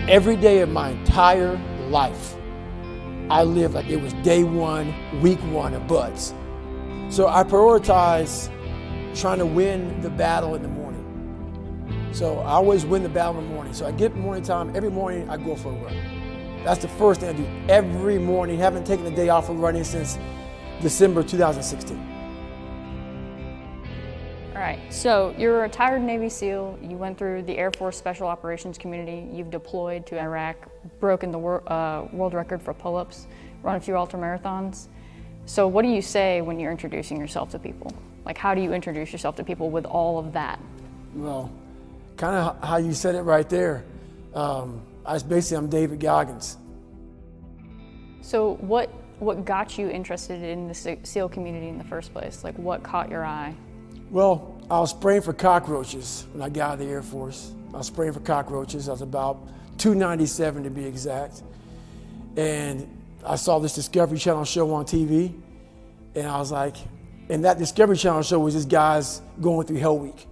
Every day of my entire life, I lived like it was day one, week one of buds. So I prioritize trying to win the battle in the morning. So I always win the battle in the morning. So I get morning time, every morning I go for a run. That's the first thing I do every morning. Haven't taken a day off of running since December 2016. All right, so you're a retired Navy SEAL. You went through the Air Force Special Operations Community. You've deployed to Iraq, broken the world record for pull-ups, run a few ultramarathons. So what do you say when you're introducing yourself to people? Like, how do you introduce yourself to people with all of that? Well, kind of how you said it right there. I'm David Goggins. So what got you interested in the SEAL community in the first place? Like, what caught your eye? Well, I was spraying for cockroaches when I got out of the Air Force. I was spraying for cockroaches. I was about 297 to be exact. And I saw this Discovery Channel show on TV. And I was like, and that Discovery Channel show was just guys going through Hell Week.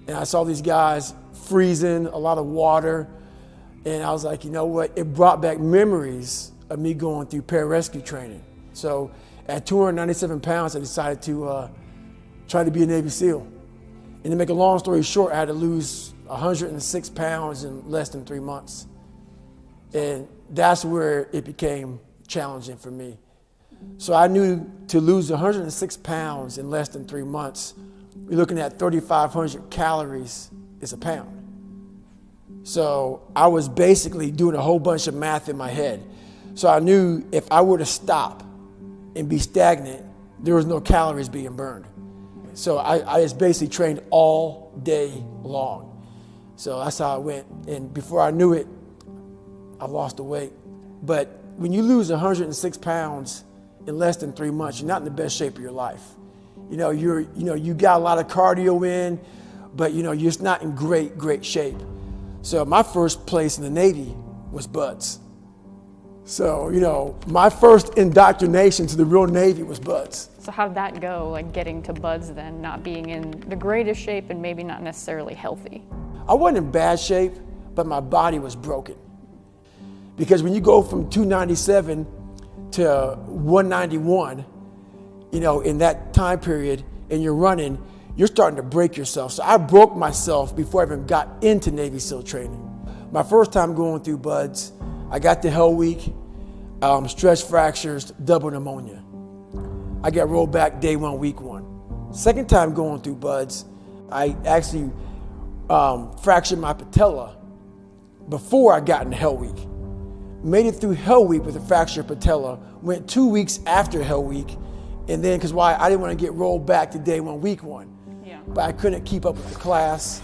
And I saw these guys freezing, a lot of water. And I was like, you know what? It brought back memories of me going through pararescue training. So at 297 pounds, I decided to try to be a Navy SEAL. And to make a long story short, I had to lose 106 pounds in less than 3 months. And that's where it became challenging for me. So I knew to lose 106 pounds in less than 3 months, you're looking at 3,500 calories is a pound. So I was basically doing a whole bunch of math in my head. So I knew if I were to stop and be stagnant, there was no calories being burned. So I just basically trained all day long. So that's how I went. And before I knew it, I lost the weight. But when you lose 106 pounds in less than 3 months, you're not in the best shape of your life. You got a lot of cardio in, but you're just not in great shape. So my first place in the Navy was buds. So, my first indoctrination to the real Navy was buds. So how did that go, like getting to buds then, not being in the greatest shape and maybe not necessarily healthy? I wasn't in bad shape, but my body was broken. Because when you go from 297 to 191, in that time period, and you're running, you're starting to break yourself. So I broke myself before I even got into Navy SEAL training. My first time going through buds, I got to Hell Week, stress fractures, double pneumonia. I got rolled back day one, week one. Second time going through buds, I actually fractured my patella before I got into Hell Week. Made it through Hell Week with a fractured patella, went 2 weeks after Hell Week, and then, because why? I didn't want to get rolled back to day one, week one. Yeah. But I couldn't keep up with the class,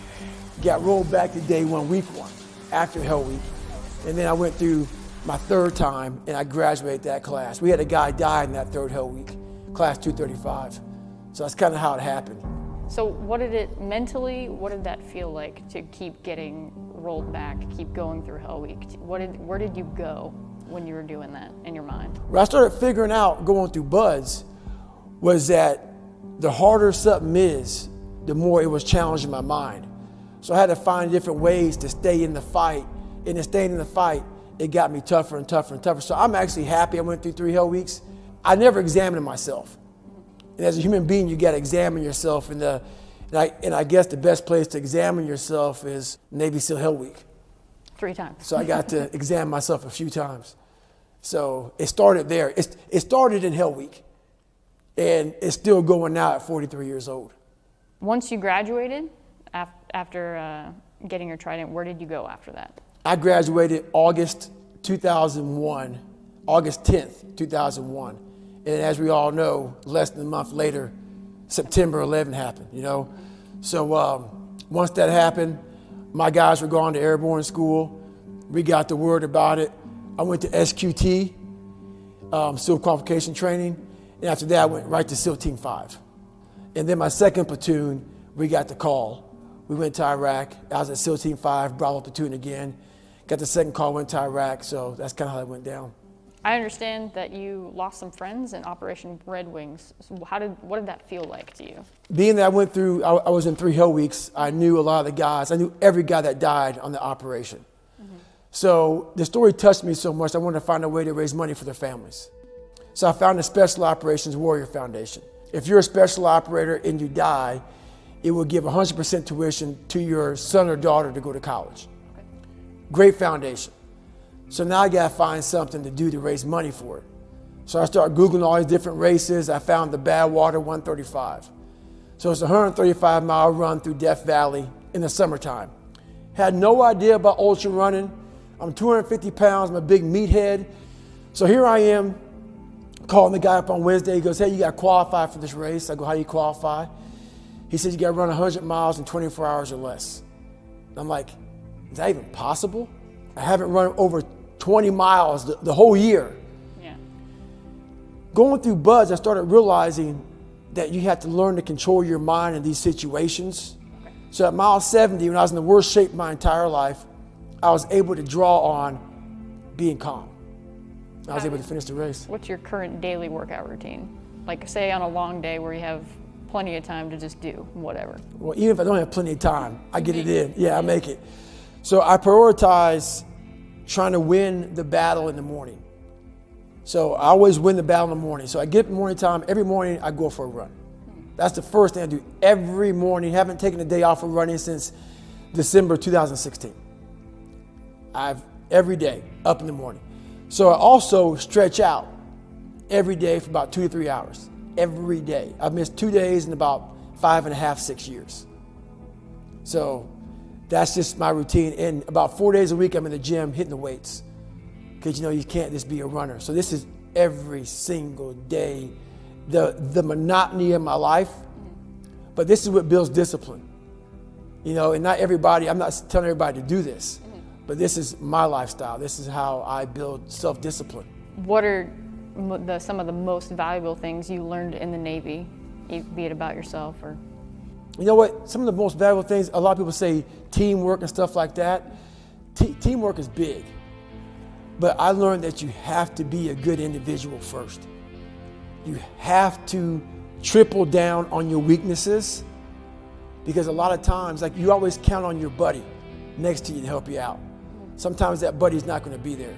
got rolled back to day one, week one, after Hell Week. And then I went through my third time and I graduated that class. We had a guy die in that third Hell Week, class 235. So that's kind of how it happened. So what did that feel like to keep getting rolled back, keep going through Hell Week? Where did you go when you were doing that in your mind? What I started figuring out going through buds was that the harder something is, the more it was challenging my mind. So I had to find different ways to stay in the fight. And in staying in the fight, it got me tougher and tougher and tougher. So I'm actually happy I went through 3 Hell Weeks. I never examined myself. And as a human being, you got to examine yourself. And I guess the best place to examine yourself is Navy SEAL Hell Week. 3 times. So I got to examine myself a few times. So it started there. It started in Hell Week. And it's still going now at 43 years old. Once you graduated, after getting your trident, where did you go after that? I graduated August 2001, August 10th, 2001. And as we all know, less than a month later, September 11 happened, So once that happened, my guys were going to airborne school. We got the word about it. I went to SQT, SEAL qualification training. And after that, I went right to SEAL Team 5. And then my second platoon, we got the call. We went to Iraq. I was at SEAL Team 5, Bravo platoon again. Got the second call, went to Iraq. So that's kind of how it went down. I understand that you lost some friends in Operation Red Wings. So what did that feel like to you? Being that I was in 3 Hell Weeks, I knew a lot of the guys. I knew every guy that died on the operation. Mm-hmm. So the story touched me so much, I wanted to find a way to raise money for their families. So I found the Special Operations Warrior Foundation. If you're a special operator and you die, it will give 100% tuition to your son or daughter to go to college. Okay. Great foundation. So now I gotta find something to do to raise money for it. So I started Googling all these different races. I found the Badwater 135. So it's a 135-mile run through Death Valley in the summertime. Had no idea about ultra running. I'm 250 pounds, I'm a big meathead. So here I am, calling the guy up on Wednesday. He goes, hey, you got to qualify for this race. I go, how do you qualify? He says, you got to run 100 miles in 24 hours or less. I'm like, is that even possible? I haven't run over 20 miles the whole year. Yeah. Going through BUDS, I started realizing that you have to learn to control your mind in these situations. Okay. So at mile 70, when I was in the worst shape of my entire life, I was able to draw on being calm. I was able to finish the race. What's your current daily workout routine? Like say on a long day where you have plenty of time to just do whatever. Well, even if I don't have plenty of time, I get it in. Yeah, I make it. So I prioritize trying to win the battle in the morning. So I always win the battle in the morning. So I get up in the morning time, every morning I go for a run. That's the first thing I do every morning. Haven't taken a day off of running since December 2016. Every day, up in the morning. So I also stretch out every day for about 2 to 3 hours. Every day. I've missed 2 days in about 5.5, 6 years. So that's just my routine. And about 4 days a week, I'm in the gym hitting the weights. Because you can't just be a runner. So this is every single day, the monotony of my life. But this is what builds discipline. And not everybody, I'm not telling everybody to do this. But this is my lifestyle. This is how I build self-discipline. What are some of the most valuable things you learned in the Navy, be it about yourself or? You know what? Some of the most valuable things, a lot of people say teamwork and stuff like that. Teamwork is big. But I learned that you have to be a good individual first. You have to triple down on your weaknesses, because a lot of times, like, you always count on your buddy next to you to help you out. Sometimes that buddy's not going to be there.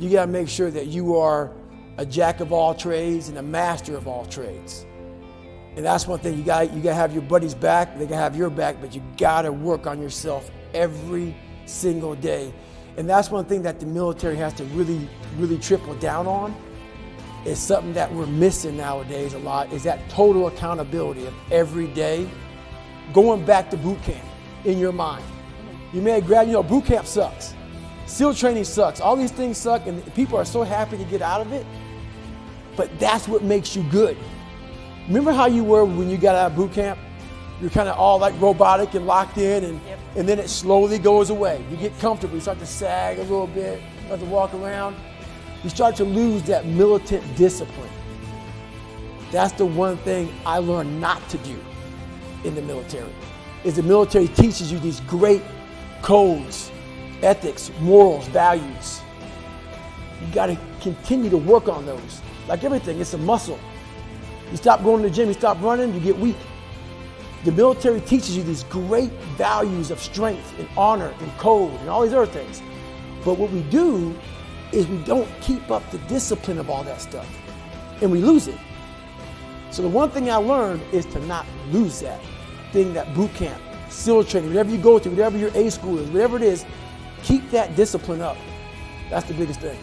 You got to make sure that you are a jack of all trades and a master of all trades. And that's one thing, you got to have your buddy's back, they got to have your back, but you got to work on yourself every single day. And that's one thing that the military has to really, really triple down on. It's something that we're missing nowadays a lot, is that total accountability of every day going back to boot camp in your mind. You may have grabbed, boot camp sucks. SEAL training sucks. All these things suck, and people are so happy to get out of it. But that's what makes you good. Remember how you were when you got out of boot camp? You're kind of all like robotic and locked in, and then it slowly goes away. You get comfortable, you start to sag a little bit, you start to walk around. You start to lose that militant discipline. That's the one thing I learned not to do in the military, is the military teaches you these great codes, ethics, morals, values. You got to continue to work on those. Like everything, it's a muscle. You stop going to the gym, you stop running, you get weak. The military teaches you these great values of strength and honor and code and all these other things. But what we do is we don't keep up the discipline of all that stuff, and we lose it. So the one thing I learned is to not lose that thing, that boot camp, SEAL training, whatever you go to, whatever your A school is, whatever it is, keep that discipline up. That's the biggest thing.